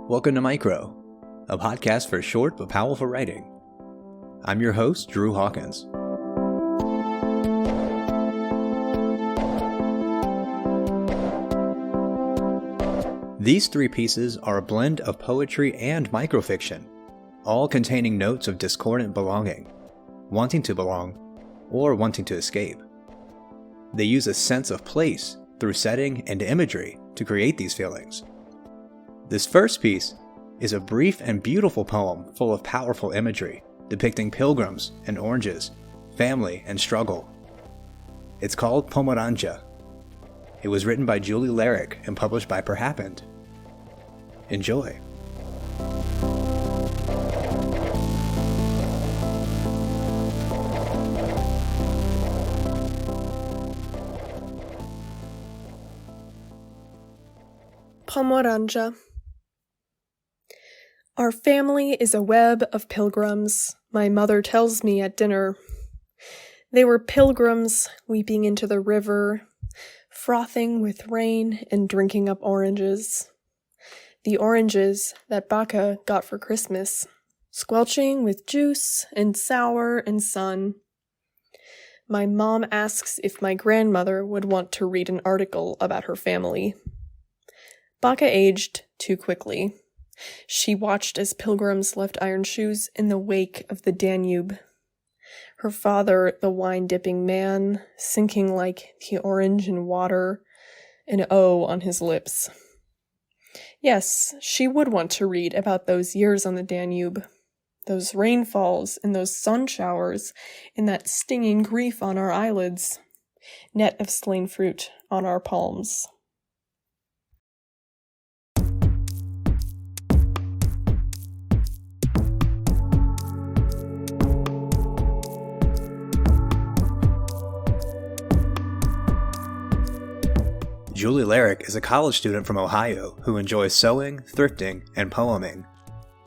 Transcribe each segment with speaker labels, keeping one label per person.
Speaker 1: Welcome to Micro, a podcast for short but powerful writing. I'm your host, Drew Hawkins. These three pieces are a blend of poetry and microfiction, all containing notes of discordant belonging, wanting to belong, or wanting to escape. They use a sense of place through setting and imagery to create these feelings. This first piece is a brief and beautiful poem full of powerful imagery, depicting pilgrims and oranges, family and struggle. It's called Pomorandža. It was written by Julie Larick and published by Perhappened. Enjoy.
Speaker 2: Pomorandža. Our family is a web of pilgrims, my mother tells me at dinner. They were pilgrims weeping into the river, frothing with rain and drinking up oranges. The oranges that Baca got for Christmas, squelching with juice and sour and sun. My mom asks if my grandmother would want to read an article about her family. Baca aged too quickly. She watched as pilgrims left iron shoes in the wake of the Danube. Her father, the wine-dipping man, sinking like the orange in water, an O on his lips. Yes, she would want to read about those years on the Danube, those rainfalls and those sun showers, and that stinging grief on our eyelids, net of slain fruit on our palms.
Speaker 1: Julie Larick is a college student from Ohio who enjoys sewing, thrifting, and poeming.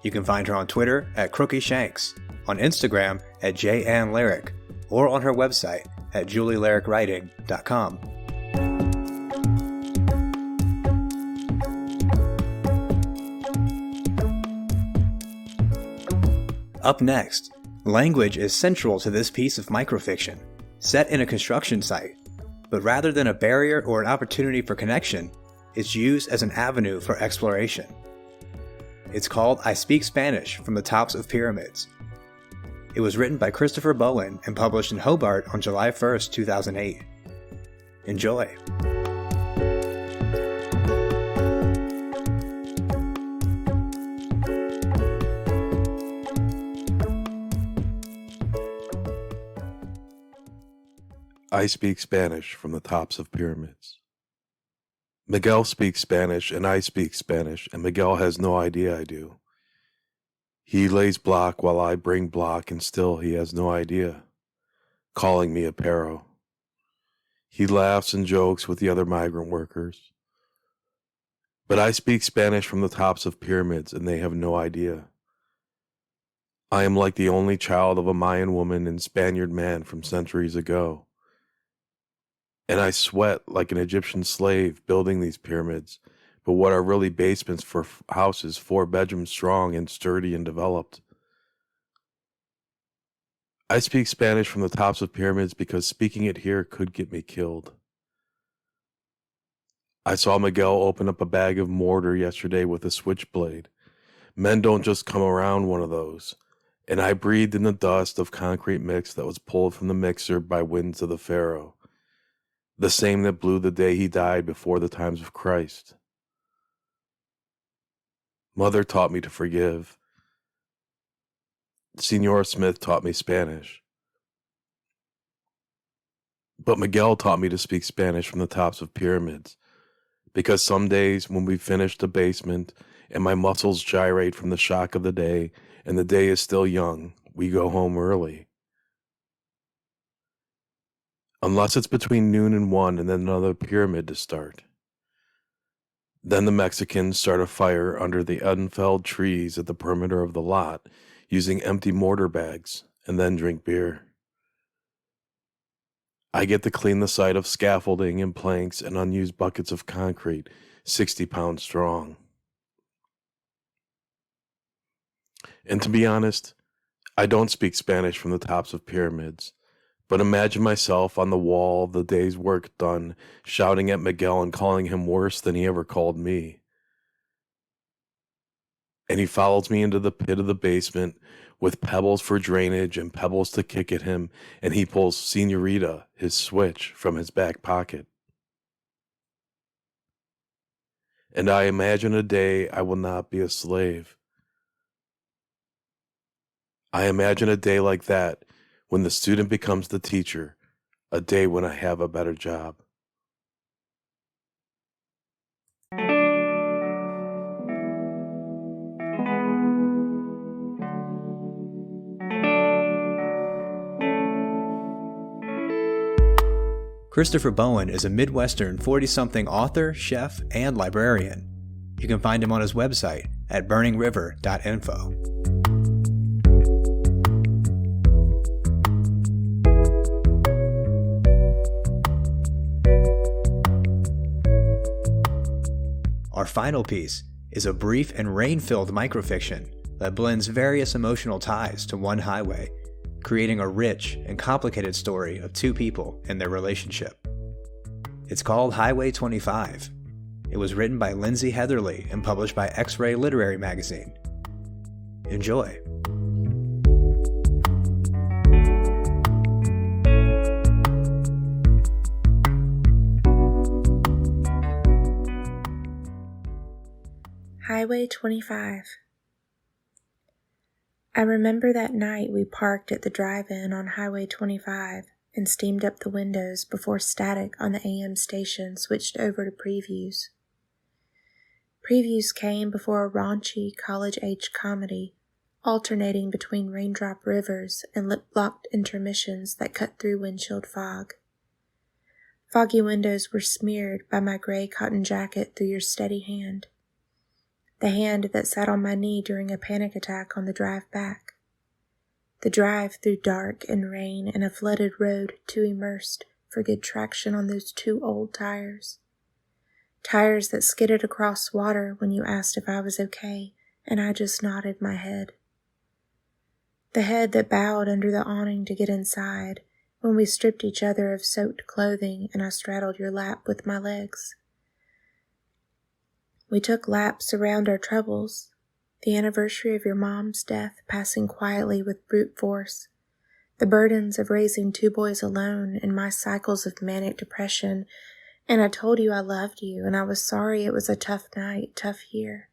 Speaker 1: You can find her on Twitter at CrookieShanks, on Instagram at JAnnLarick, or on her website at julielarikwriting.com. Up next, language is central to this piece of microfiction, set in a construction site. But rather than a barrier or an opportunity for connection, it's used as an avenue for exploration. It's called I Speak Spanish from the Tops of Pyramids. It was written by Christopher Bowen and published in Hobart on July 1st, 2008. Enjoy.
Speaker 3: I speak Spanish from the tops of pyramids. Miguel speaks Spanish and I speak Spanish, and Miguel has no idea I do. He lays block while I bring block, and still he has no idea, calling me a perro. He laughs and jokes with the other migrant workers. But I speak Spanish from the tops of pyramids, and they have no idea. I am like the only child of a Mayan woman and Spaniard man from centuries ago. And I sweat like an Egyptian slave building these pyramids, but what are really basements for houses 4 bedrooms strong and sturdy and developed. I speak Spanish from the tops of pyramids because speaking it here could get me killed. I saw Miguel open up a bag of mortar yesterday with a switchblade. Men don't just come around one of those. And I breathed in the dust of concrete mix that was pulled from the mixer by winds of the Pharaoh. The same that blew the day he died before the times of Christ. Mother taught me to forgive. Senor Smith taught me Spanish. But Miguel taught me to speak Spanish from the tops of pyramids, because some days when we finish the basement and my muscles gyrate from the shock of the day and the day is still young, we go home early. Unless it's between noon and 1 and then another pyramid to start. Then the Mexicans start a fire under the unfelled trees at the perimeter of the lot, using empty mortar bags, and then drink beer. I get to clean the site of scaffolding and planks and unused buckets of concrete, 60 pounds strong. And to be honest, I don't speak Spanish from the tops of pyramids, but imagine myself on the wall, the day's work done, shouting at Miguel and calling him worse than he ever called me. And he follows me into the pit of the basement with pebbles for drainage and pebbles to kick at him, and he pulls Senorita, his switch, from his back pocket. And I imagine a day I will not be a slave. I imagine a day like that when the student becomes the teacher, a day when I have a better job.
Speaker 1: Christopher Bowen is a Midwestern 40-something author, chef, and librarian. You can find him on his website at burningriver.info. Our final piece is a brief and rain-filled microfiction that blends various emotional ties to one highway, creating a rich and complicated story of two people and their relationship. It's called Highway 25. It was written by Lindsey and published by X-Ray Literary Magazine. Enjoy.
Speaker 4: Highway 25. I remember that night we parked at the drive-in on Highway 25 and steamed up the windows before static on the AM station switched over to previews. Previews came before a raunchy college-age comedy, alternating between raindrop rivers and lip-locked intermissions that cut through windshield fog. Foggy windows were smeared by my gray cotton jacket through your steady hand. The hand that sat on my knee during a panic attack on the drive back. The drive through dark and rain and a flooded road too immersed for good traction on those two old tires. Tires that skidded across water when you asked if I was okay, and I just nodded my head. The head that bowed under the awning to get inside when we stripped each other of soaked clothing and I straddled your lap with my legs. We took laps around our troubles, the anniversary of your mom's death passing quietly with brute force, the burdens of raising two boys alone and my cycles of manic depression, and I told you I loved you and I was sorry it was a tough night, tough year.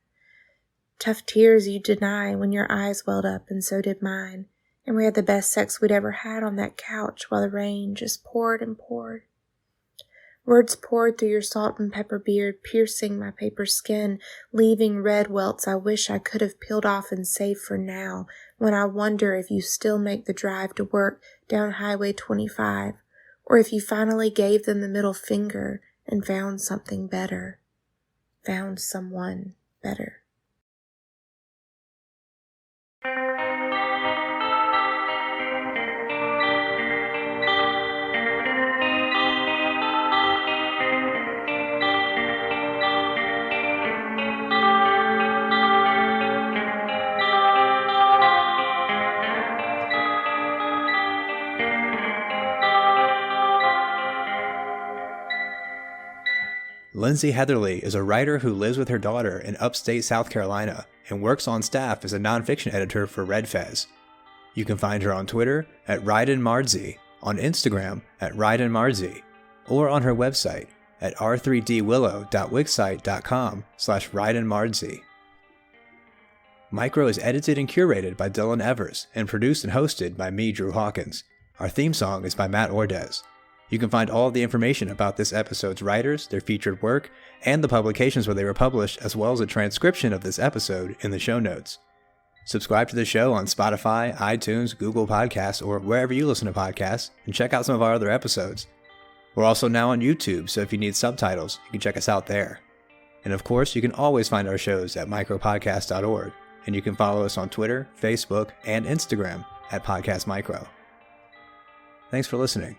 Speaker 4: Tough tears you deny when your eyes welled up and so did mine, and we had the best sex we'd ever had on that couch while the rain just poured and poured. Words poured through your salt and pepper beard, piercing my paper skin, leaving red welts I wish I could have peeled off and saved for now, when I wonder if you still make the drive to work down Highway 25, or if you finally gave them the middle finger and found something better, found someone better.
Speaker 1: Lindsey Heatherly is a writer who lives with her daughter in Upstate South Carolina and works on staff as a nonfiction editor for Red Fez. You can find her on Twitter at Rydenmarzi, on Instagram at Rydenmarzi, or on her website at r3dwillow.wixsite.com/Rydenmarzi. Micro is edited and curated by Dylan Evers and produced and hosted by me, Drew Hawkins. Our theme song is by Matt Ordez. You can find all of the information about this episode's writers, their featured work, and the publications where they were published, as well as a transcription of this episode in the show notes. Subscribe to the show on Spotify, iTunes, Google Podcasts, or wherever you listen to podcasts, and check out some of our other episodes. We're also now on YouTube, so if you need subtitles, you can check us out there. And of course, you can always find our shows at micropodcast.org, and you can follow us on Twitter, Facebook, and Instagram at Podcast Micro. Thanks for listening.